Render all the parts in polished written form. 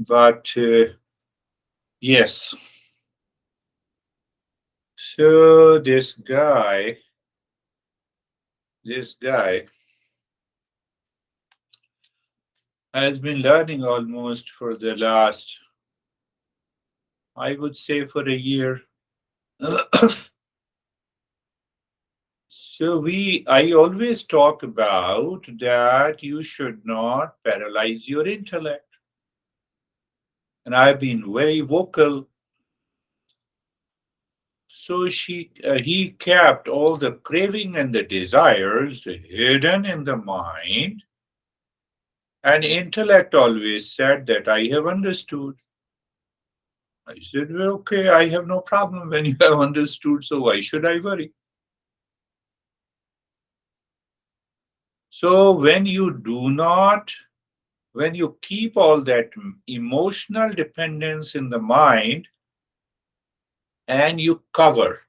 But yes, so this guy has been learning almost for the last, I would say, for a year. So I always talk about that you should not paralyze your intellect. And I've been very vocal. So he kept all the craving and the desires hidden in the mind, and intellect always said that I have understood. I said, well, okay, I have no problem when you have understood, so why should I worry? So when you keep all that emotional dependence in the mind and you cover,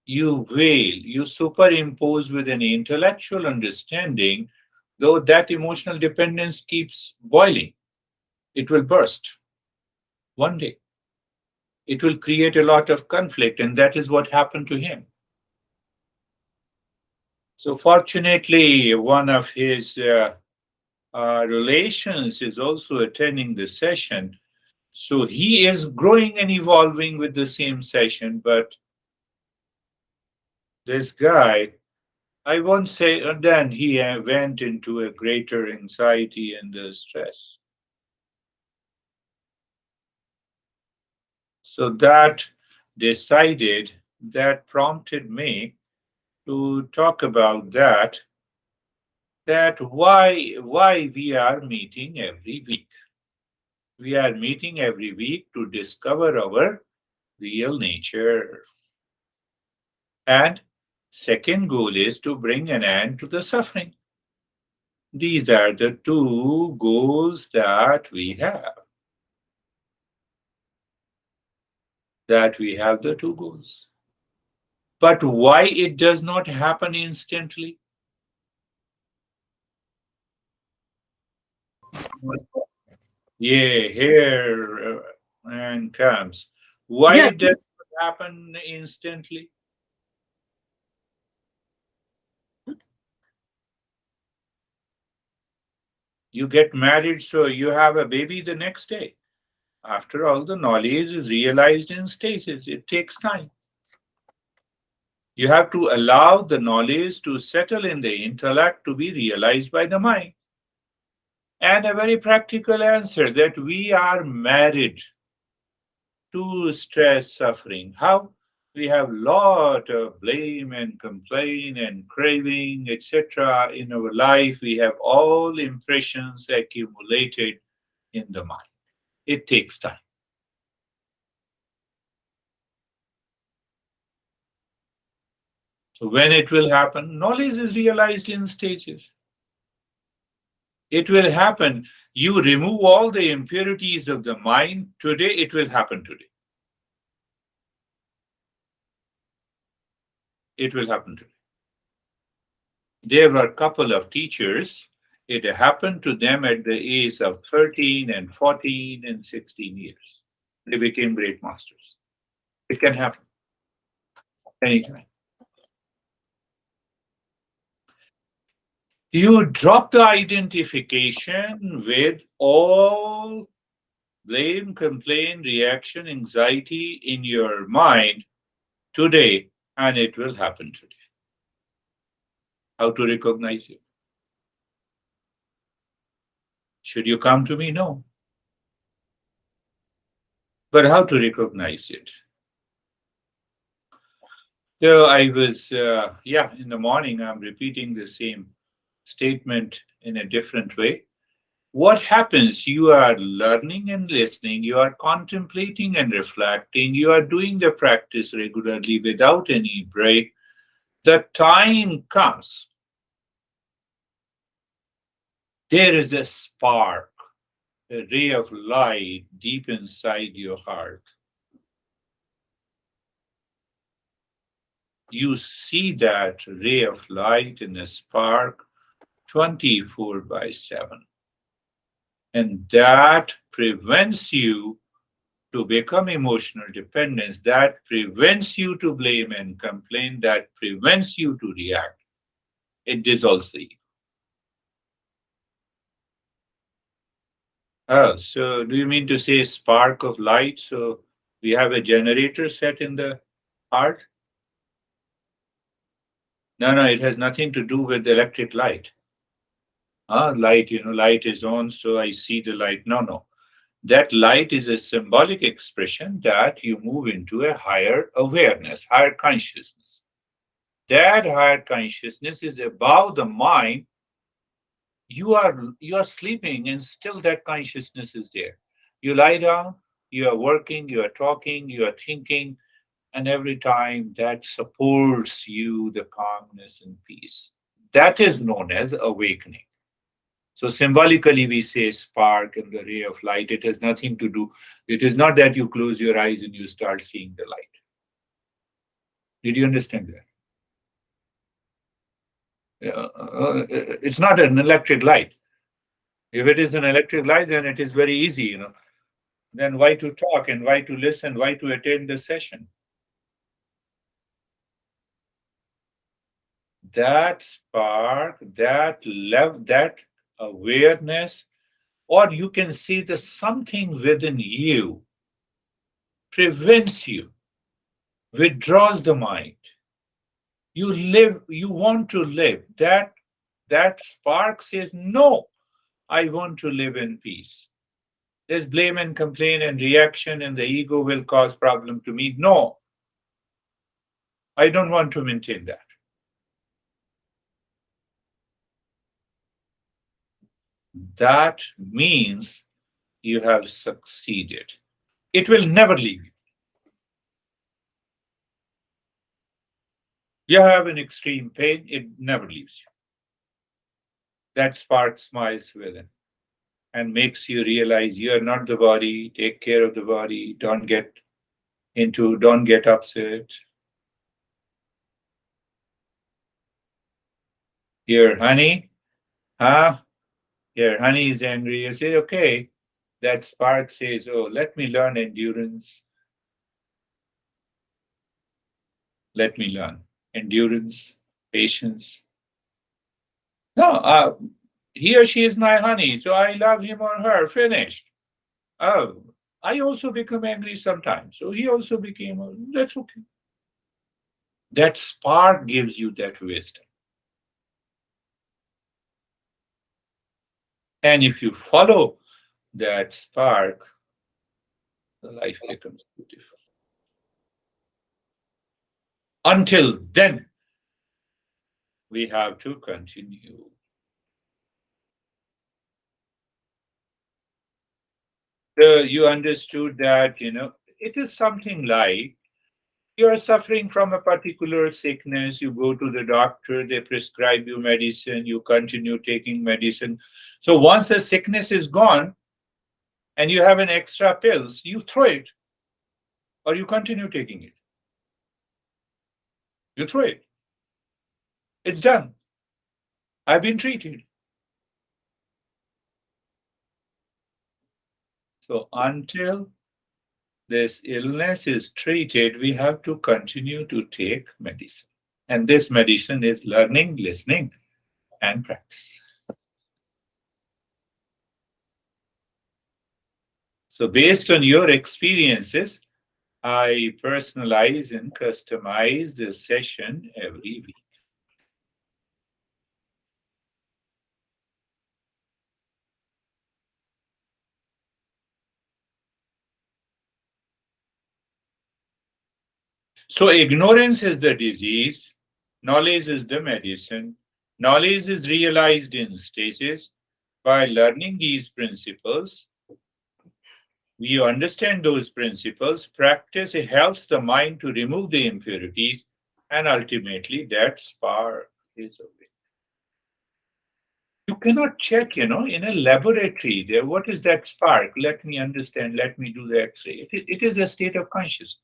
you veil, you superimpose with an intellectual understanding, though that emotional dependence keeps boiling, it will burst one day. It will create a lot of conflict, and that is what happened to him. So, fortunately, one of his relations is also attending the session. So, he is growing and evolving with the same session, but this guy, I won't say, and then he went into a greater anxiety and stress. So that that prompted me to talk about that why we are meeting every week. We are meeting every week to discover our real nature. And second goal is to bring an end to the suffering. These are the two goals that we have the two goals. But why it does not happen instantly? Yeah, here and comes. Why Yes. it does not happen instantly? You get married, so you have a baby the next day. After all, the knowledge is realized in stages. It takes time. You have to allow the knowledge to settle in the intellect to be realized by the mind. And a very practical answer that we are married to stress suffering. How? We have lot of blame and complaint and craving, etc. in our life. We have all impressions accumulated in the mind. It takes time. So when it will happen, knowledge is realized in stages. It will happen. You remove all the impurities of the mind today, it will happen today. It will happen today. There were a couple of teachers. It happened to them at the age of 13 and 14 and 16 years. They became great masters. It can happen anytime. You drop the identification with all blame, complaint, reaction, anxiety in your mind today, and it will happen today. How to recognize it? Should you come to me? No. But how to recognize it? So I was, in the morning, I'm repeating the same statement in a different way. What happens? You are learning and listening, you are contemplating and reflecting, you are doing the practice regularly without any break. The time comes, there is a spark, a ray of light deep inside your heart. You see that ray of light in a spark 24 by 7. And that prevents you to become emotional dependence, that prevents you to blame and complain, that prevents you to react. It dissolves the ego. Oh, so do you mean to say spark of light? So we have a generator set in the heart? No, no, it has nothing to do with electric light. Ah, light, light is on, so I see the light. No, no. That light is a symbolic expression that you move into a higher awareness, higher consciousness. That higher consciousness is above the mind. You are sleeping and still that consciousness is there. You lie down, you are working, you are talking, you are thinking, and every time that supports you the calmness and peace. That is known as awakening. So symbolically, we say spark and the ray of light. It has nothing to do. It is not that you close your eyes and you start seeing the light. Did you understand that? It's not an electric light. If it is an electric light, then it is very easy. Then why to talk and why to listen, why to attend the session? That spark, that love, that awareness, or you can see the something within you prevents you, withdraws the mind. You want to live. That spark says, no, I want to live in peace. There's blame and complaint and reaction, and the ego will cause problem to me. No, I don't want to maintain that. That means you have succeeded. It will never leave you. You have an extreme pain, it never leaves you. That spark smiles within and makes you realize you are not the body. Take care of the body. Don't get upset. Here, honey, huh? Here, honey is angry. You say, okay. That spark says, oh, let me learn endurance. Let me learn endurance, patience. No, he or she is my honey, so I love him or her. Finished. Oh, I also become angry sometimes. So he also became, that's okay. That spark gives you that wisdom. And if you follow that spark, the life becomes beautiful. Until then, we have to continue. So you understood that, it is something like you are suffering from a particular sickness, you go to the doctor, they prescribe you medicine, you continue taking medicine. So once the sickness is gone and you have an extra pills, you throw it or you continue taking it. You throw it. It's done. I've been treated. So until this illness is treated, we have to continue to take medicine. And this medicine is learning, listening, and practice. So, based on your experiences, I personalize and customize the session every week. So, ignorance is the disease, knowledge is the medicine. Knowledge is realized in stages. By learning these principles, we understand those principles. Practice helps the mind to remove the impurities, and ultimately, that spark is away. You cannot check, in a laboratory. There, what is that spark? Let me understand. Let me do the X-ray. It is a state of consciousness.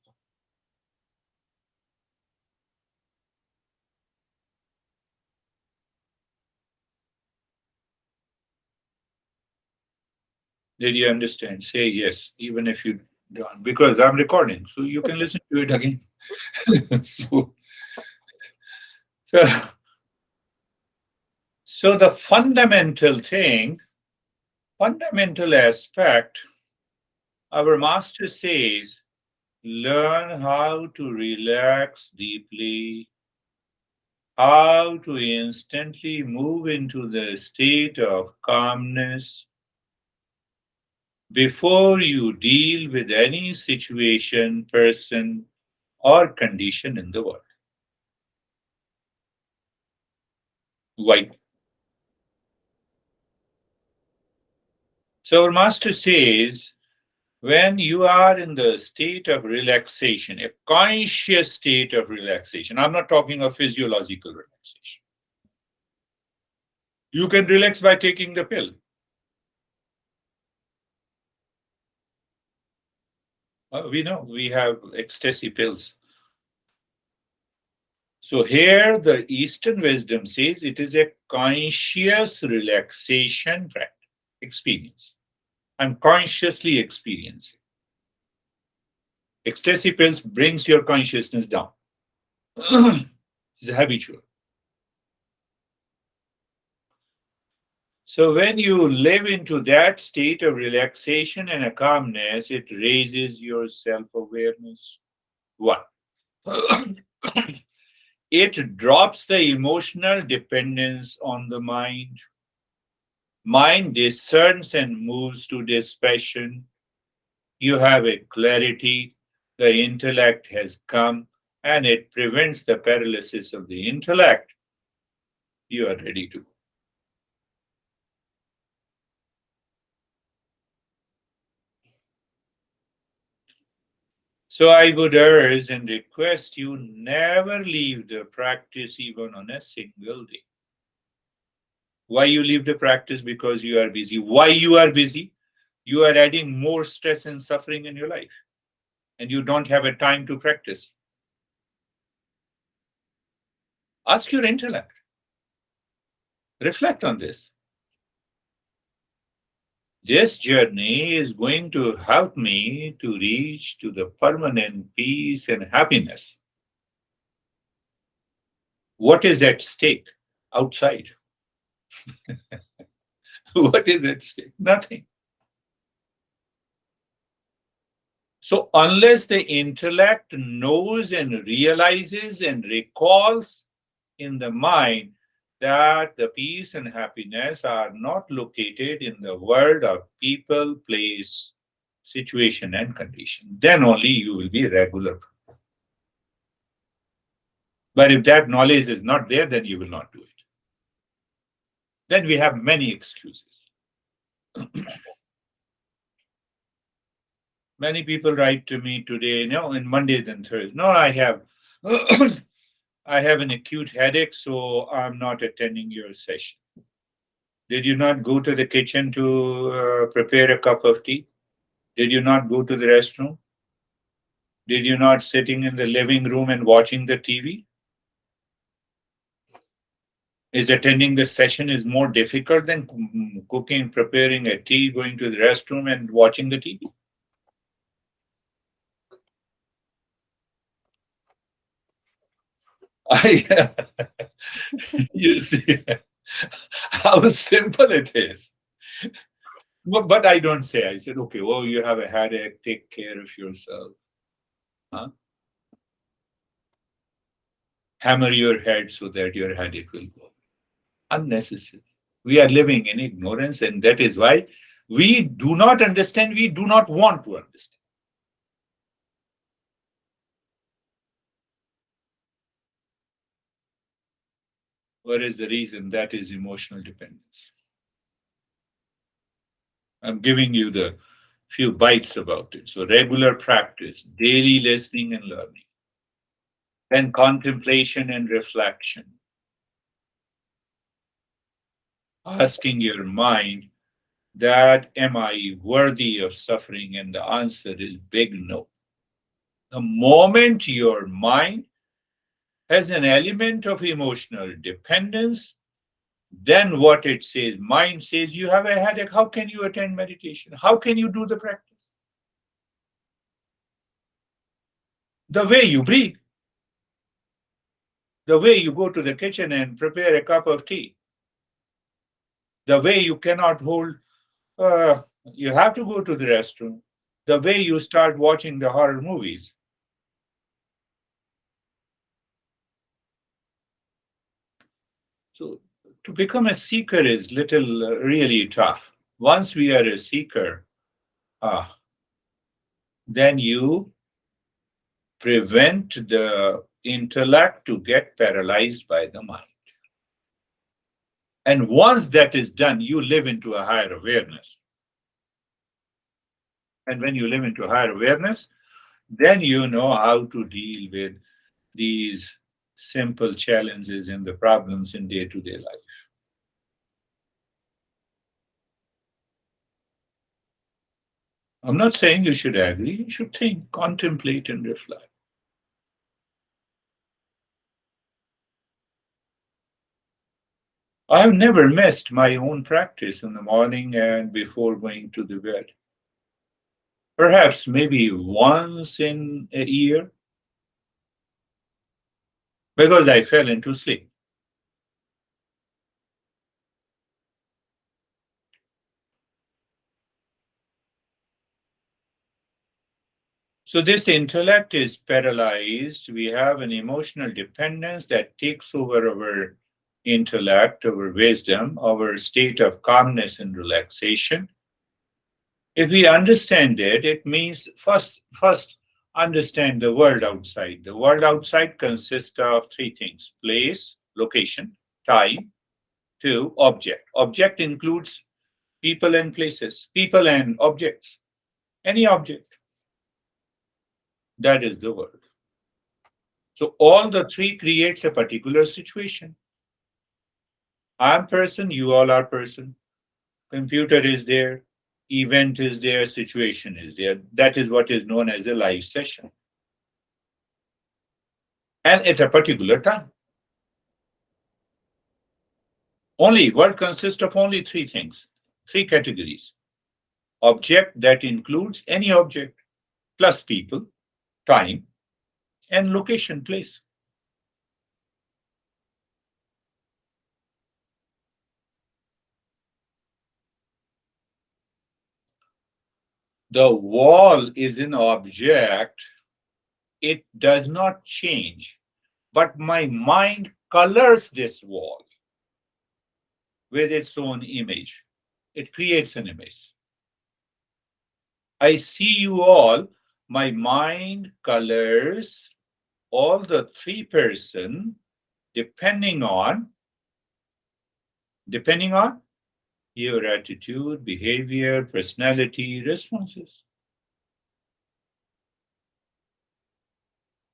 Did you understand? Say yes, even if you don't, because I'm recording, so you can listen to it again. so, so, so the fundamental aspect, our master says, learn how to relax deeply, how to instantly move into the state of calmness before you deal with any situation, person, or condition in the world. Why? So, our master says, when you are in the state of relaxation, a conscious state of relaxation, I'm not talking of physiological relaxation. You can relax by taking the pill. We know we have ecstasy pills. So here the Eastern wisdom says it is a conscious relaxation experience. I'm consciously experiencing. Ecstasy pills brings your consciousness down. It's habitual. So when you live into that state of relaxation and a calmness, it raises your self-awareness. One. It drops the emotional dependence on the mind. Mind discerns and moves to dispassion. You have a clarity. The intellect has come and it prevents the paralysis of the intellect. You are ready to. So I would urge and request you never leave the practice even on a single day. Why you leave the practice? Because you are busy. Why you are busy? You are adding more stress and suffering in your life, and you don't have a time to practice. Ask your intellect. Reflect on this. This journey is going to help me to reach to the permanent peace and happiness. What is at stake outside? What is at stake? Nothing. So, unless the intellect knows and realizes and recalls in the mind that the peace and happiness are not located in the world of people, place, situation, and condition, then only you will be regular. But if that knowledge is not there, then you will not do it. Then we have many excuses. Many people write to me today, no, in Mondays and Thursdays. No, I have I have an acute headache, so I'm not attending your session. Did you not go to the kitchen to prepare a cup of tea? Did you not go to the restroom? Did you not sitting in the living room and watching the TV? Is attending the session is more difficult than cooking, preparing a tea, going to the restroom and watching the TV? I, you see how simple it is. But I don't say. I said, okay, well, you have a headache, take care of yourself. Huh? Hammer your head so that your headache will go. Unnecessary. We are living in ignorance, and that is why we do not understand, we do not want to understand. What is the reason? That is emotional dependence. I'm giving you the few bites about it. So, regular practice, daily listening and learning, then contemplation and reflection, asking your mind that am I worthy of suffering? And the answer is big no. The moment your mind has an element of emotional dependence, Then what it says, mind says, you have a headache. How can you attend meditation? How can you do the practice? The way you breathe, the way you go to the kitchen and prepare a cup of tea, the way you cannot hold, you have to go to the restroom, the way you start watching the horror movies. So to become a seeker is little really tough. Once we are a seeker, ah, then you prevent the intellect to get paralyzed by the mind. And once that is done, you live into a higher awareness. And when you live into higher awareness, then you know how to deal with these simple challenges and the problems in day to day life. I'm not saying you should agree, you should think, contemplate, and reflect. I have never missed my own practice in the morning and before going to the bed. Perhaps maybe once in a year because I fell into sleep. So this intellect is paralyzed. We have an emotional dependence that takes over our intellect, our wisdom, our state of calmness and relaxation. If we understand it, it means first understand the world outside. The world outside consists of three things: place, location, time, two, object. Object includes people and places, people and objects. Any object, that is the world. So all the three creates a particular situation. I'm person, you all are person. Computer is there, event is there, situation is there. That is what is known as a live session. And at a particular time. Only world consists of only three things, three categories. Object that includes any object, plus people, time, and location, place. The wall is an object, it does not change, but my mind colors this wall with its own image. It creates an image. I see you all, my mind colors all the three-person depending on depending on your attitude, behavior, personality, responses.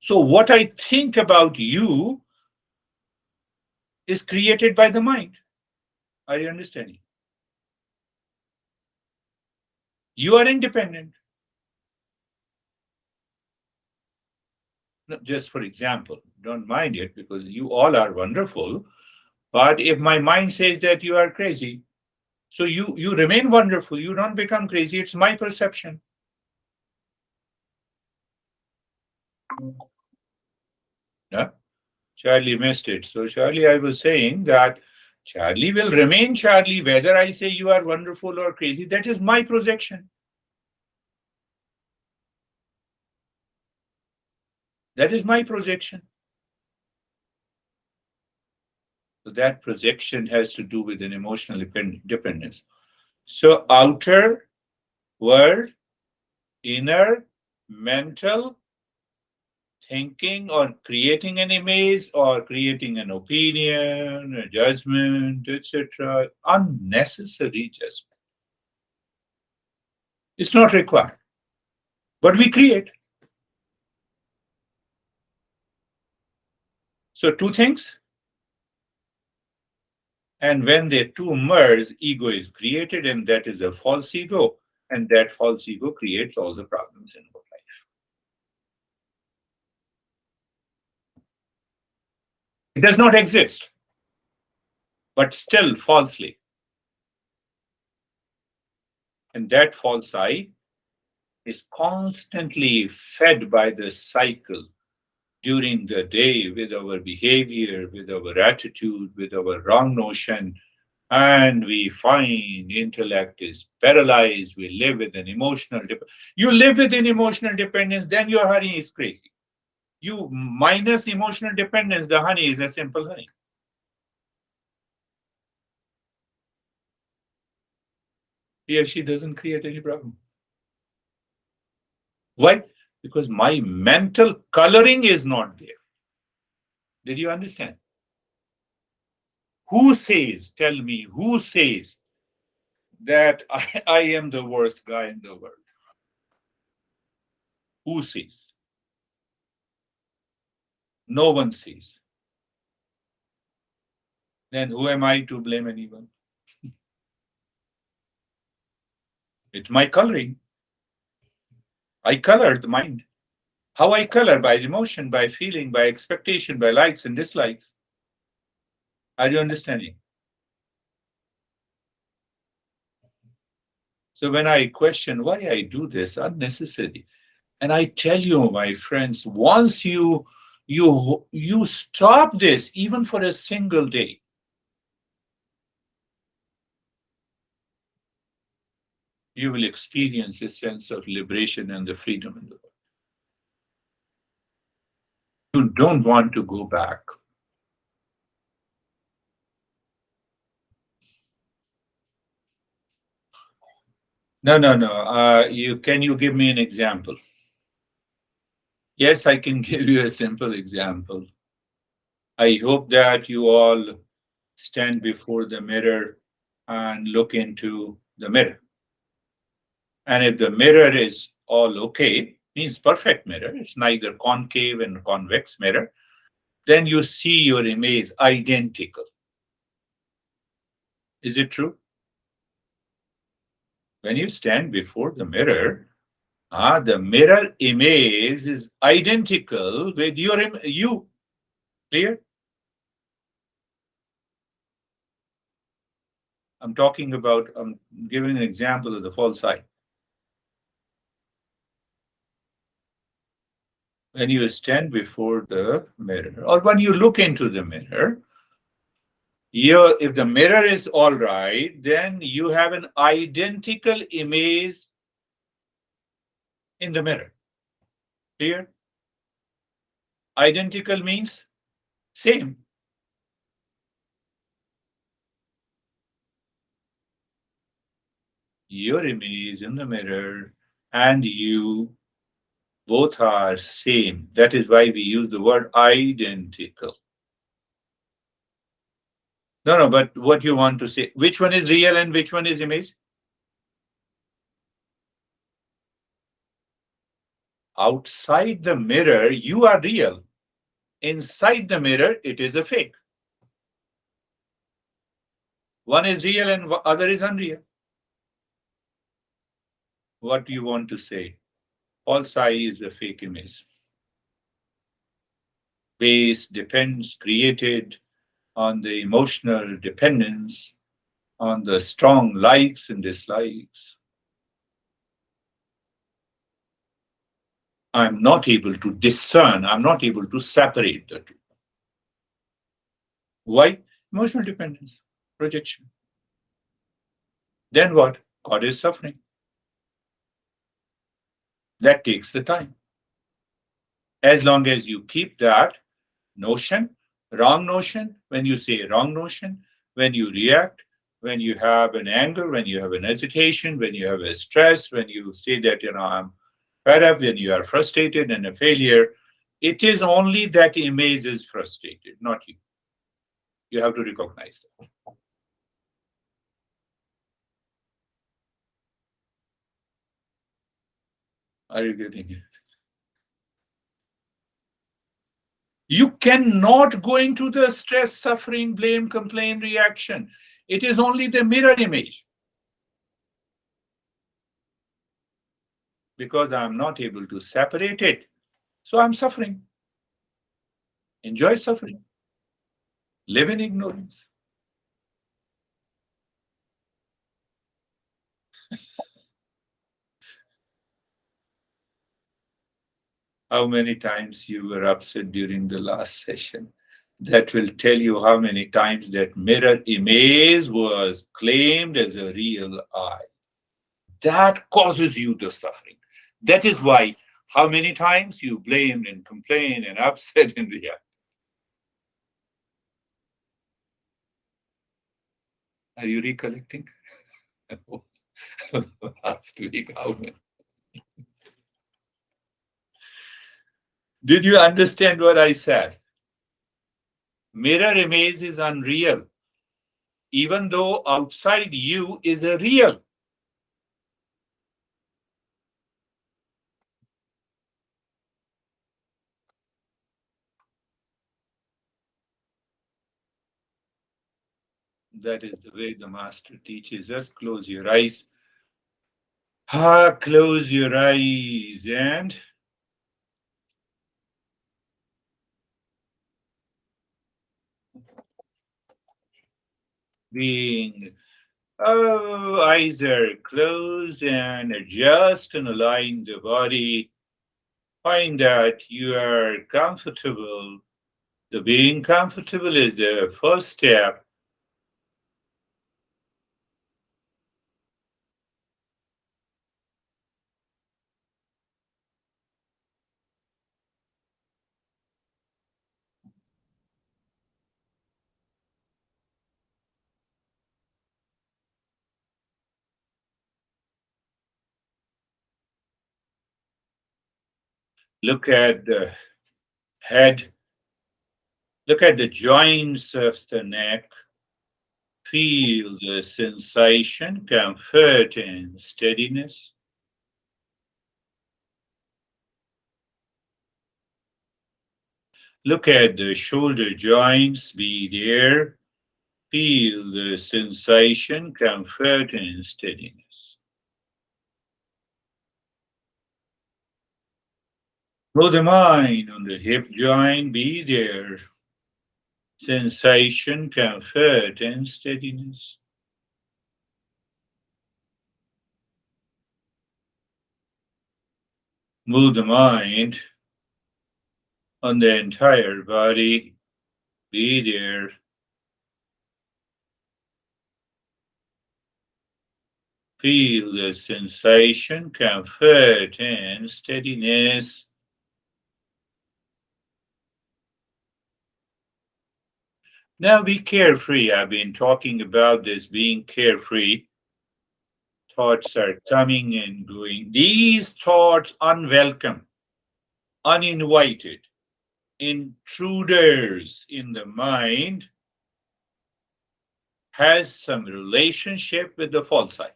So what I think about you is created by the mind. Are you understanding? You are independent. No, just for example, don't mind it because you all are wonderful. But if my mind says that you are crazy, so you remain wonderful, you don't become crazy. It's my perception. Yeah? Charlie missed it. So Charlie, I was saying that Charlie will remain Charlie, whether I say you are wonderful or crazy. That is my projection. That is my projection. So that projection has to do with an emotional dependence. So outer world, inner, mental, thinking or creating an image or creating an opinion, a judgment, etc. Unnecessary judgment. It's not required. But we create. So two things. And when the two merge, ego is created, and that is a false ego. And that false ego creates all the problems in our life. It does not exist. but still falsely. And that false I is constantly fed by the cycle during the day with our behavior, with our attitude, with our wrong notion. And we find intellect is paralyzed. We live with an you live with an emotional dependence, then your honey is crazy. You minus emotional dependence, the honey is a simple honey. He or she doesn't create any problem. Why? Because my mental coloring is not there. Did you understand? Who says, tell me, who says that I am the worst guy in the world? Who says? No one says. Then who am I to blame anyone? It's my coloring. I color the mind. How I color? By emotion, by feeling, by expectation, by likes and dislikes. Are you understanding? So when I question why I do this unnecessary, and I tell you, my friends, once you stop this, even for a single day, you will experience a sense of liberation and the freedom in the world. You don't want to go back. No, no, no. You can you give me an example? Yes, I can give you a simple example. I hope that you all stand before the mirror and look into the mirror. And if the mirror is all okay, means perfect mirror, it's neither concave and convex mirror, then you see your image identical. Is it true? When you stand before the mirror, the mirror image is identical with you. Clear? I'm giving an example of the false eye. When you stand before the mirror, or when you look into the mirror, if the mirror is all right, then you have an identical image in the mirror. Clear? Identical means same. Your image in the mirror and you both are same. That is why we use the word identical. No, no, but what you want to say, which one is real and which one is image? Outside the mirror, you are real. Inside the mirror, it is a fake. One is real and other is unreal. What do you want to say? False eye is a fake image. Base depends, created on the emotional dependence, on the strong likes and dislikes. I'm not able to discern, I'm not able to separate the two. Why? Emotional dependence, projection. Then what? God is suffering. That takes the time. As long as you keep that notion, wrong notion, when you say wrong notion, when you react, when you have an anger, when you have an hesitation, when you have a stress, when you say that, I'm fed up, when you are frustrated and a failure, it is only that image is frustrated, not you. You have to recognize that. Are you getting it? You cannot go into the stress, suffering, blame, complain, reaction. It is only the mirror image. Because I'm not able to separate it. So I'm suffering. Enjoy suffering. Live in ignorance. How many times you were upset during the last session? That will tell you how many times that mirror image was claimed as a real I. That causes you the suffering. That is why how many times you blamed and complained and upset in the act. Are you recollecting? Last week, how many? Did you understand what I said? Mirror image is unreal, even though outside you is a real. That is the way the master teaches us. Close your eyes. Close your eyes and being eyes are closed and adjust and align the body. Find that you are comfortable. The being comfortable is the first step. Look at the head. Look at the joints of the neck. Feel the sensation, comfort, and steadiness. Look at the shoulder joints. Be there. Feel the sensation, comfort, and steadiness. Throw the mind on the hip joint. Be there. Sensation, comfort, and steadiness. Move the mind on the entire body. Be there. Feel the sensation, comfort, and steadiness. Now be carefree. I've been talking about this being carefree. Thoughts are coming and going. These thoughts unwelcome, uninvited, intruders in the mind has some relationship with the false I.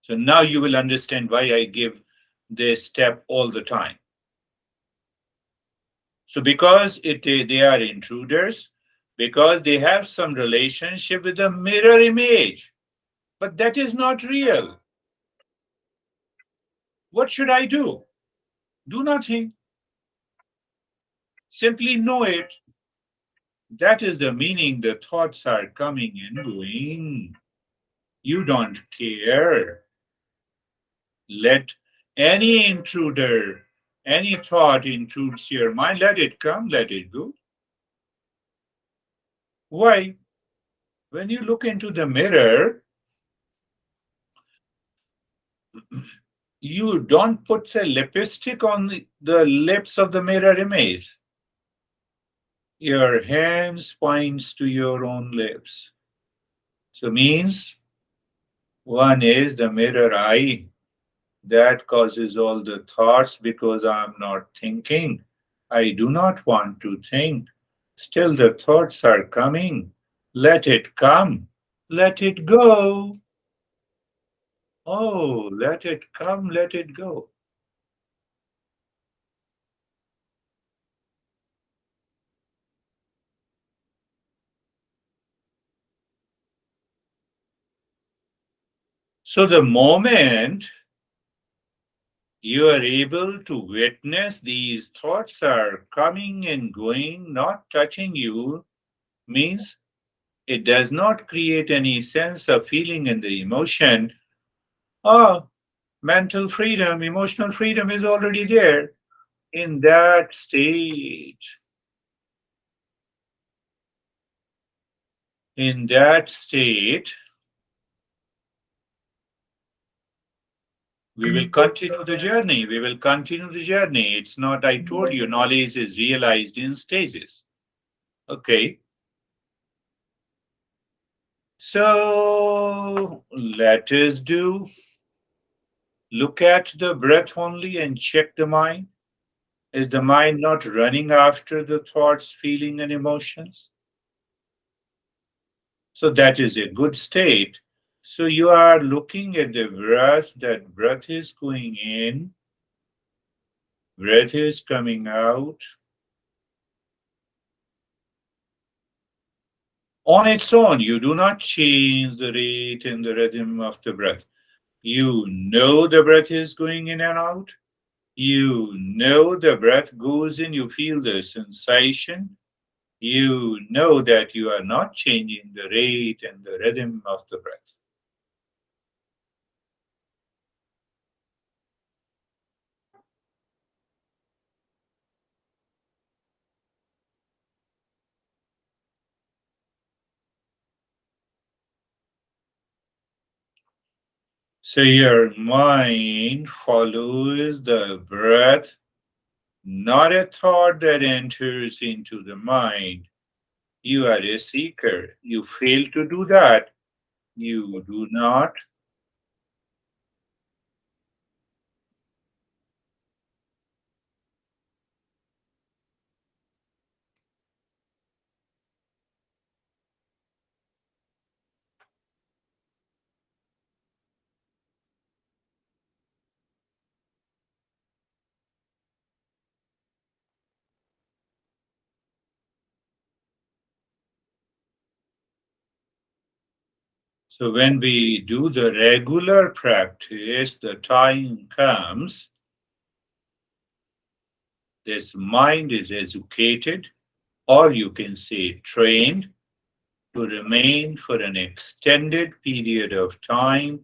So now you will understand why I give this step all the time. So because they are intruders, because they have some relationship with the mirror image, but that is not real. What should I do? Do nothing. Simply know it. That is the meaning. The thoughts are coming and going. You don't care. Let any intruder, any thought intrudes your mind, let it come, let it go. Why? When you look into the mirror, you don't put a lipstick on the lips of the mirror image. Your hands points to your own lips. So means one is the mirror eye that causes all the thoughts because I'm not thinking. I do not want to think. Still the thoughts are coming. Let it come. Let it go. Oh, let it come, let it go. So the moment you are able to witness these thoughts are coming and going, not touching you, means It does not create any sense of feeling in the emotion. Oh, mental freedom, emotional freedom is already there. In that state, in that state, we will continue the journey. We will continue the journey. It's not, I told you, knowledge is realized in stages. Okay. So let us do look at the breath only and check the mind. Is the mind not running after the thoughts, feeling, and emotions? So that is a good state. So you are looking at the breath, that breath is going in, breath is coming out on its own. You do not change the rate and the rhythm of the breath. You know the breath is going in and out. You know the breath goes in, you feel the sensation. You know that you are not changing the rate and the rhythm of the breath. So your mind follows the breath, not a thought that enters into the mind. You are a seeker. You fail to do that. You do not. So when we do the regular practice, the time comes, this mind is educated, or you can say trained, to remain for an extended period of time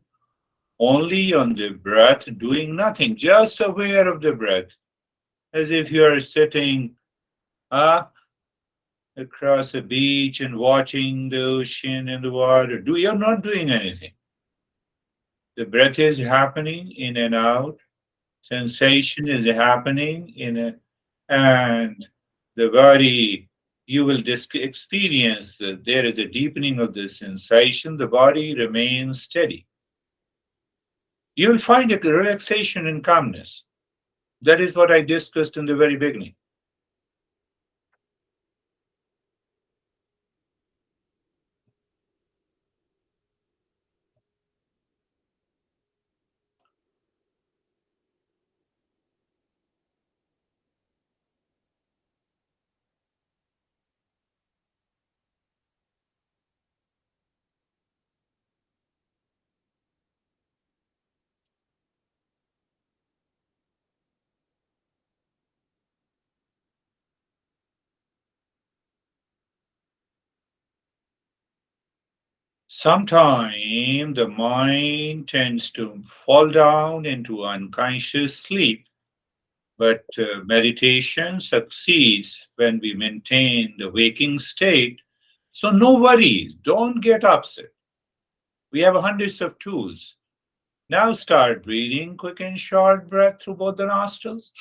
only on the breath, doing nothing, just aware of the breath, as if you are sitting uh, across a beach and watching the ocean and the water. You're not doing anything. The breath is happening in and out. Sensation is happening and the body. You will experience that there is a deepening of the sensation. The body remains steady. You will find a relaxation and calmness. That is what I discussed in the very beginning. Sometimes the mind tends to fall down into unconscious sleep, but meditation succeeds when we maintain the waking state. So, no worries, don't get upset. We have hundreds of tools. Now, start breathing quick and short breath through both the nostrils.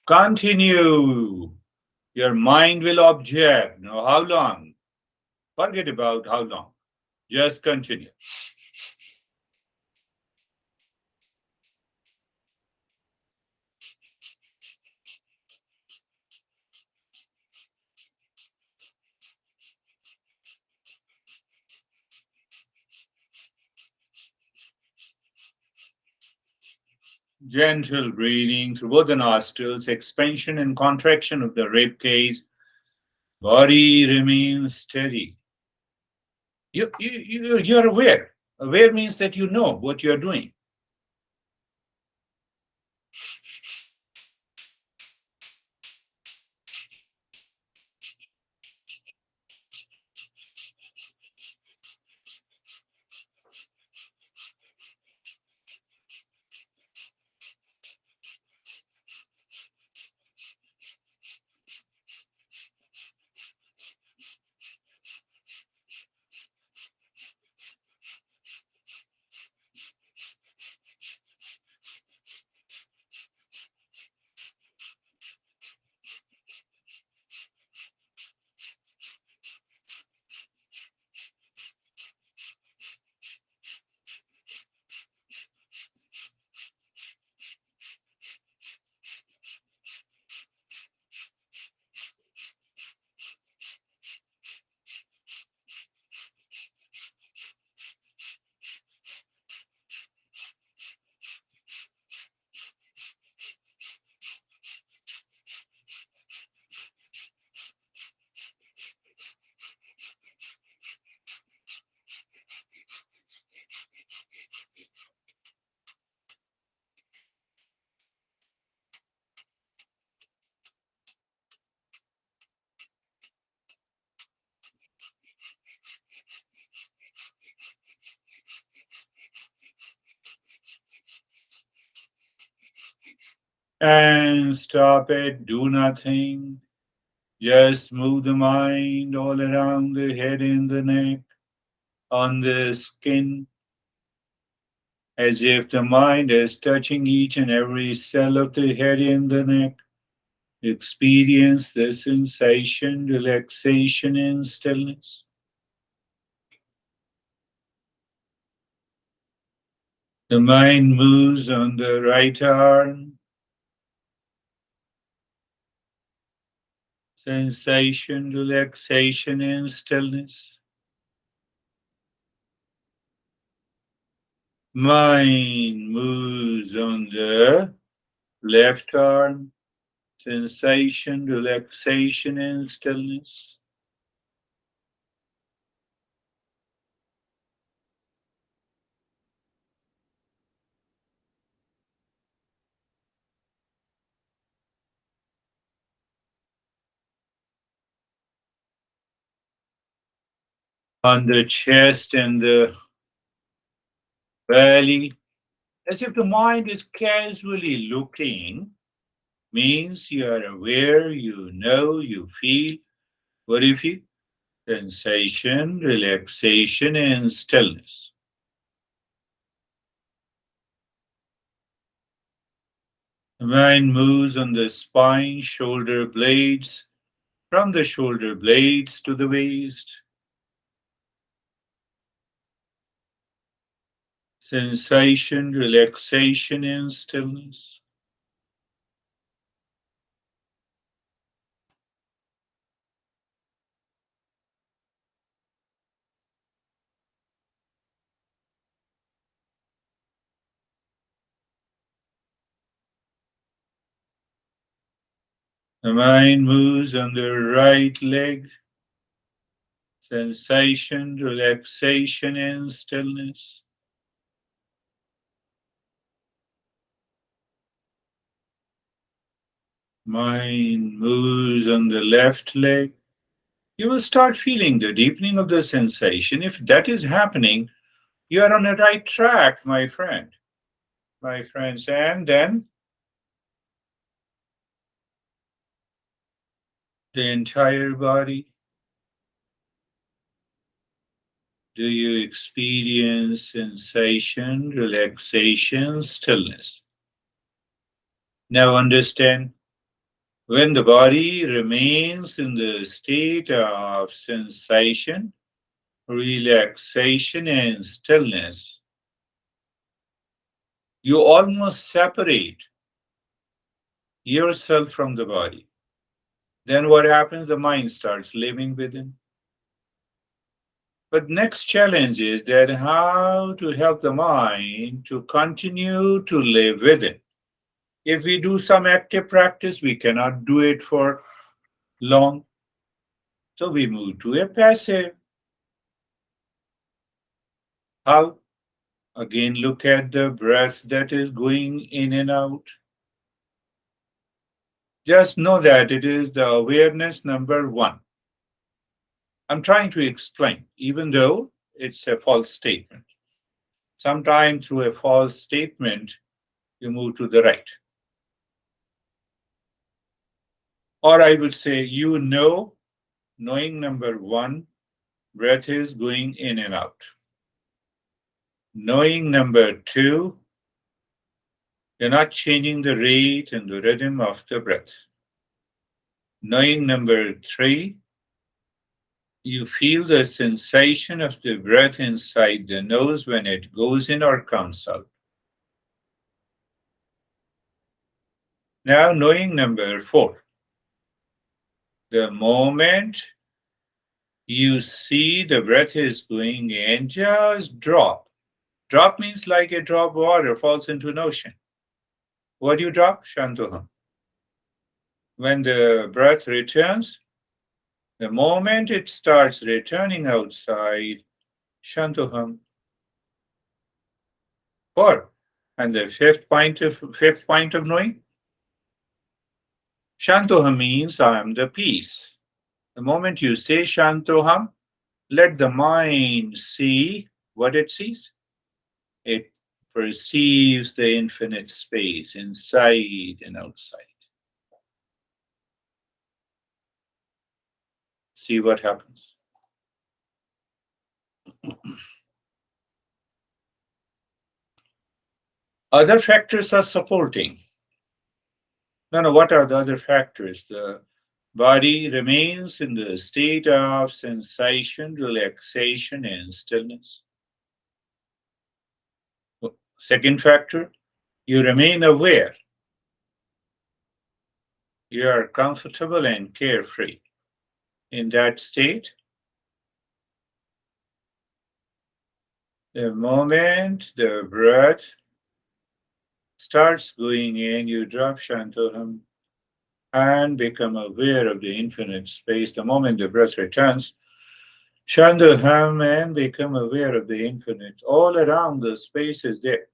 Continue. Your mind will object. Now, how long? Forget about how long. Just continue. Gentle breathing through both the nostrils, expansion and contraction of the rib cage. Body remains steady. You're aware. Aware means that you know what you're doing. And stop it. Do nothing. Just move the mind all around the head and the neck, on the skin, as if the mind is touching each and every cell of the head and the neck. Experience the sensation, relaxation, and stillness. The mind moves on the right arm, sensation, relaxation, and stillness. Mind moves on the left arm, sensation, relaxation, and stillness. On the chest and the belly, as if the mind is casually looking, means you are aware, you know, you feel. What if you? Sensation, relaxation, and stillness. The mind moves on the spine, shoulder blades, from the shoulder blades to the waist. Sensation, relaxation, and stillness. The mind moves on the right leg, sensation, relaxation, and stillness. Mind moves on the left leg. You will start feeling the deepening of the sensation. If that is happening, you are on the right track, my friend, my friends. And then the entire body. Do you experience sensation, relaxation, stillness? Now understand, when the body remains in the state of sensation, relaxation, and stillness, you almost separate yourself from the body. Then what happens? The mind starts living within. But next challenge is that how to help the mind to continue to live within. If we do some active practice, we cannot do it for long. So we move to a passive. How? Again, look at the breath that is going in and out. Just know that it is the awareness number one. I'm trying to explain, even though it's a false statement. Sometimes through a false statement, you move to the right. Or I would say, knowing number one, breath is going in and out. Knowing number two, you're not changing the rate and the rhythm of the breath. Knowing number three, you feel the sensation of the breath inside the nose when it goes in or comes out. Now, knowing number four, the moment you see the breath is going in, just drop. Drop means like a drop of water falls into an ocean. What do you drop? Shantoham. When the breath returns, the moment it starts returning outside, Shantoham. Four. And the fifth point of knowing, Shantoham means I am the peace. The moment you say Shantoham, let the mind see what it sees. It perceives the infinite space inside and outside. See what happens. Other factors are supporting. No, no, what are the other factors? The body remains in the state of sensation, relaxation, and stillness. Second factor, you remain aware. You are comfortable and carefree. In that state, the moment the breath starts going in, you drop Shantoham and become aware of the infinite space. The moment the breath returns, Shantoham and become aware of the infinite. All around the space is there.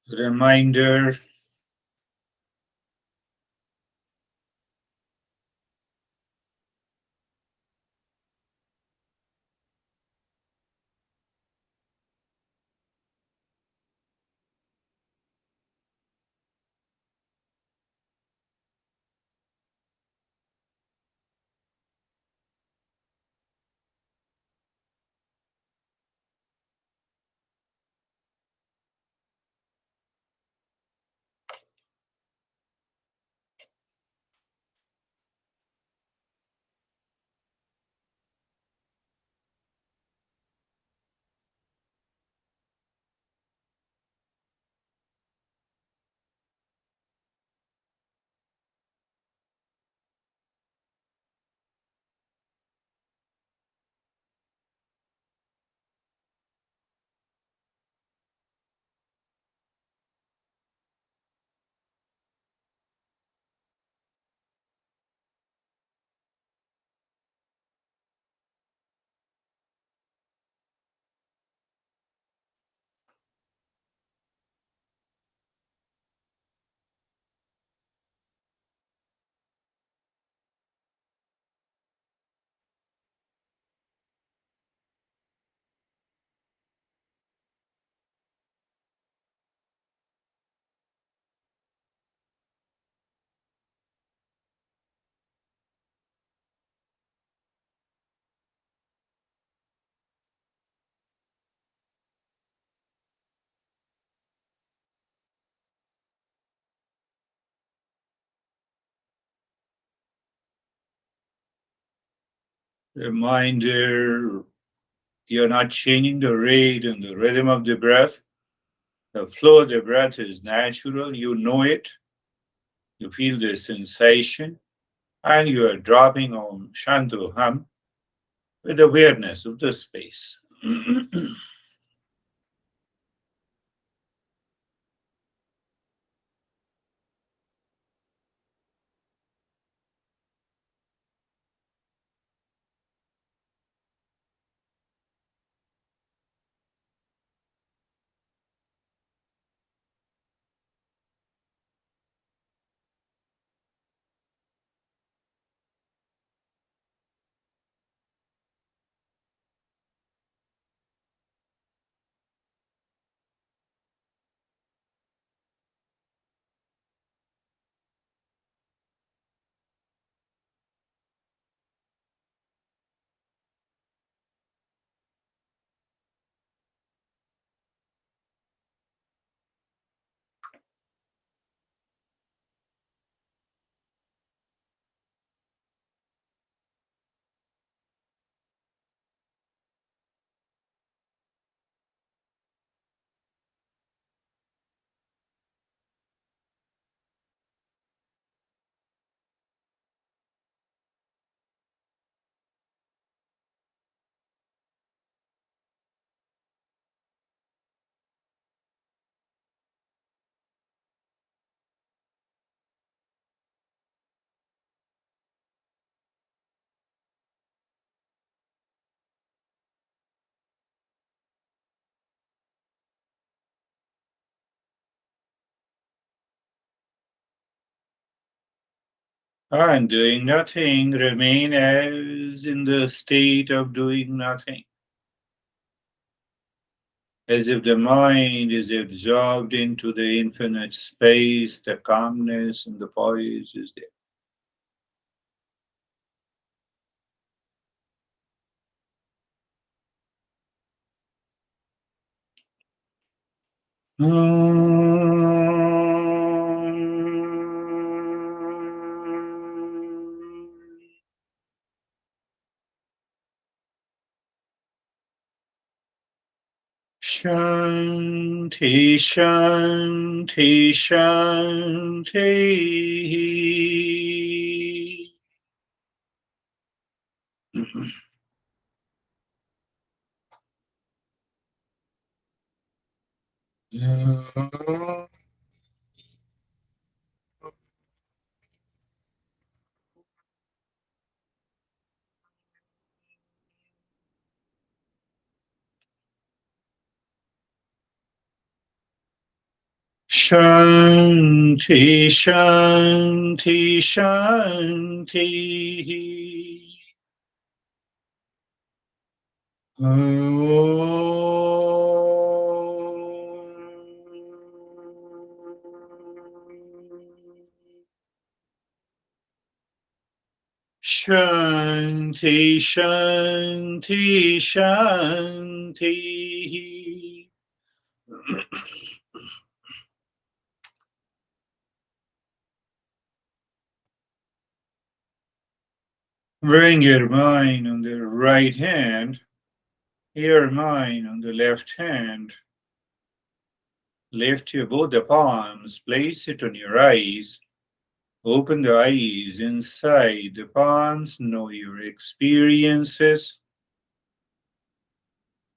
Reminder, reminder. You're not changing the rate and the rhythm of the breath. The flow of the breath is natural. You know it. You feel the sensation, and you are dropping Om Shanto Hum with awareness of the space. And doing nothing, remain as in the state of doing nothing, as if the mind is absorbed into the infinite space, the calmness and the poise is there. Shanti, Shanti, Shanti. Shanti, Shanti, Shanti. Shanti, Shanti, Shanti. Bring your mind on the right hand, your mind on the left hand. Lift your both the palms, place it on your eyes. Open the eyes inside the palms, know your experiences.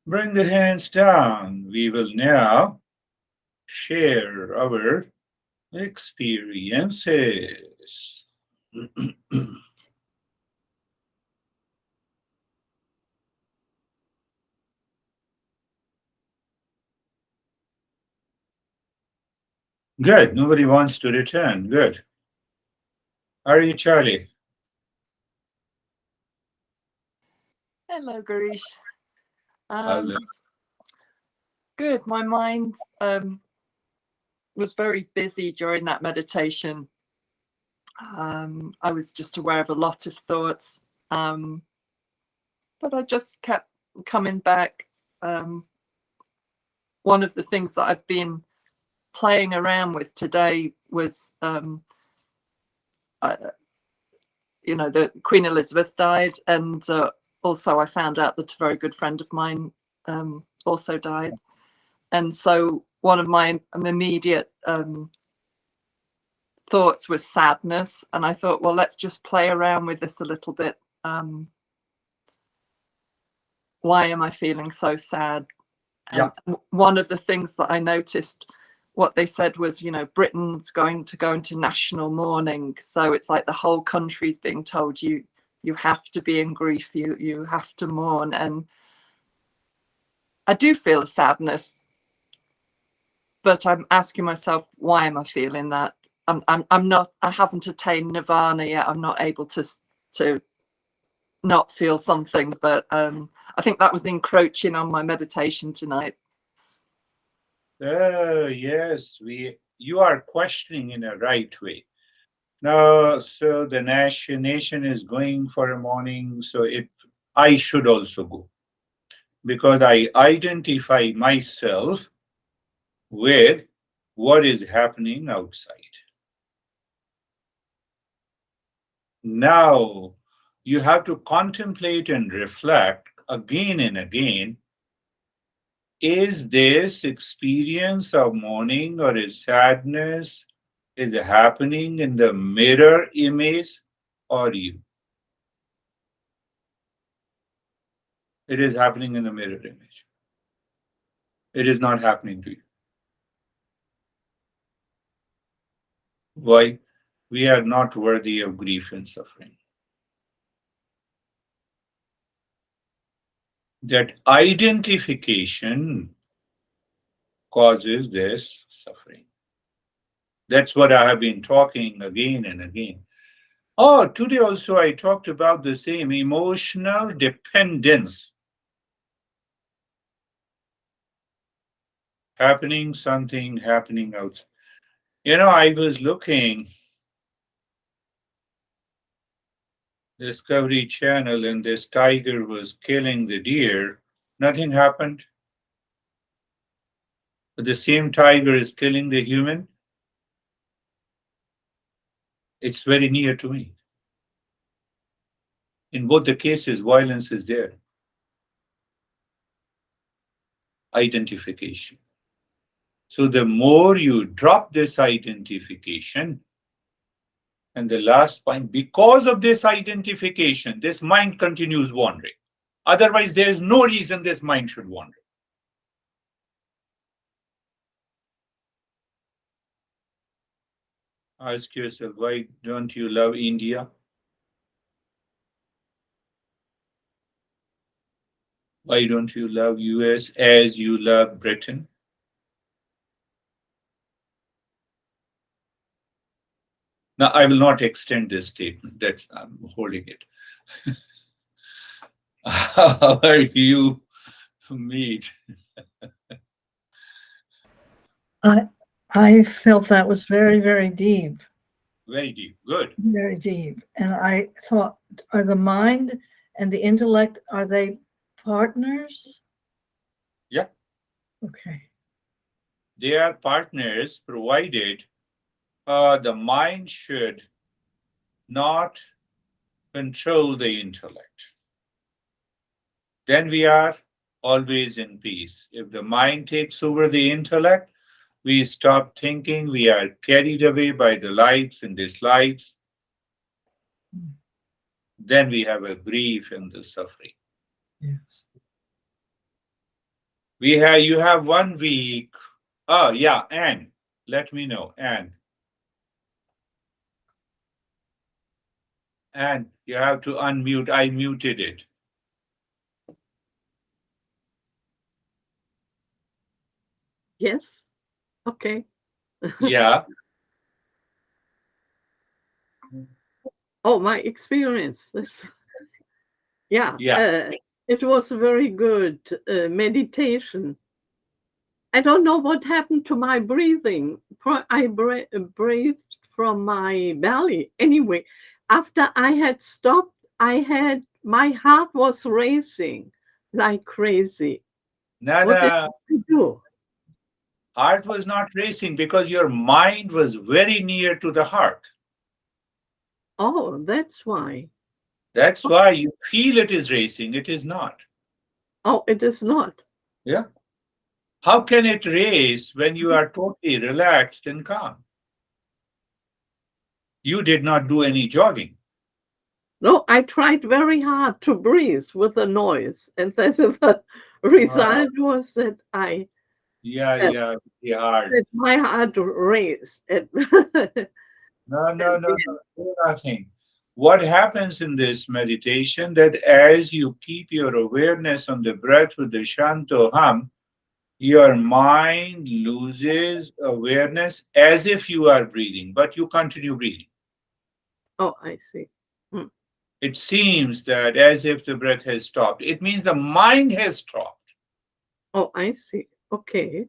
Bring the hands down. We will now share our experiences. Good. Nobody wants to return. Good. How are you, Charlie? Hello, Girish. Hello. Good. My mind was very busy during that meditation. I was just aware of a lot of thoughts, but I just kept coming back. One of the things that I've been playing around with today was, the Queen Elizabeth died, and also I found out that a very good friend of mine also died. And so one of my immediate thoughts was sadness. And I thought, well, let's just play around with this a little bit. Why am I feeling so sad? And one of the things that I noticed, what they said was, you know, Britain's going to go into national mourning. So it's like the whole country's being told you have to be in grief, you have to mourn. And I do feel a sadness, but I'm asking myself, why am I feeling that? I'm not, I haven't attained nirvana yet. I'm not able to not feel something, but I think that was encroaching on my meditation tonight. Yes, you are questioning in a right way. Now, so the nation is going for a morning, so I should also go because I identify myself with what is happening outside. Now, you have to contemplate and reflect again and again. Is this experience of mourning or is sadness is happening in the mirror image or you? It is happening in the mirror image. It is not happening to you. Why? We are not worthy of grief and suffering. That identification causes this suffering. That's what I have been talking again and again. Oh, today also I talked about the same emotional dependence. Something happening outside. I was looking Discovery Channel and this tiger was killing the deer. Nothing happened. But the same tiger is killing the human. It's very near to me. In both the cases, violence is there. Identification. So the more you drop this identification, and the last point, because of this identification, this mind continues wandering. Otherwise, there is no reason this mind should wander. Ask yourself, why don't you love India? Why don't you love US as you love Britain? Now, I will not extend this statement. That I'm holding it. How are you, meet? I felt that was very, very deep. Very deep. Good. Very deep. And I thought, are the mind and the intellect, are they partners? Yeah. Okay. They are partners provided the mind should not control the intellect. Then we are always in peace. If the mind takes over the intellect, we stop thinking, we are carried away by the likes and dislikes. Then we have a grief and the suffering. Yes. You have 1 week. Oh yeah, Anne, let me know. Anne, you have to unmute. I muted it. Yes. Okay. Yeah. Oh, my experience. Yeah. Yeah. It was a very good meditation. I don't know what happened to my breathing. I breathed from my belly. Anyway, after I had stopped, my heart was racing like crazy. No, What did no. I do? Heart was not racing because your mind was very near to the heart. Oh, that's why. That's why you feel it is racing. It is not. Oh, it is not. Yeah. How can it race when you are totally relaxed and calm? You did not do any jogging. No, I tried very hard to breathe with the noise, and then the Uh, result was that I that, yeah, yeah, hard. that my heart raced. And, No, do nothing. What happens in this meditation that as you keep your awareness on the breath with the Shanto hum, your mind loses awareness as if you are breathing, but you continue breathing. oh, I see. Hmm. It seems that as if the breath has stopped. It means the mind has stopped. Oh, I see. Okay.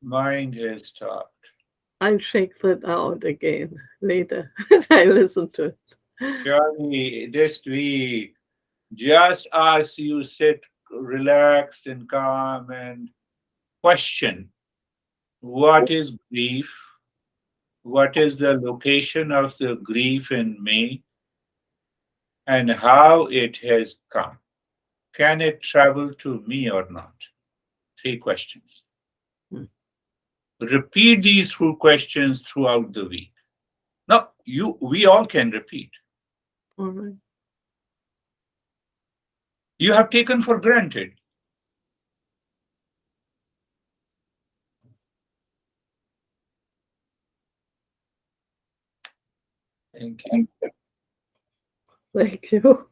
Mind has stopped. I'll check that out again later. I listen to it. Charlie, just as you sit relaxed and calm and question what is grief? What is the location of the grief in me and how it has come? Can it travel to me or not? Three questions. Hmm. Repeat these two questions throughout the week. Now, we all can repeat. All right. You have taken for granted. Thank you. Thank you.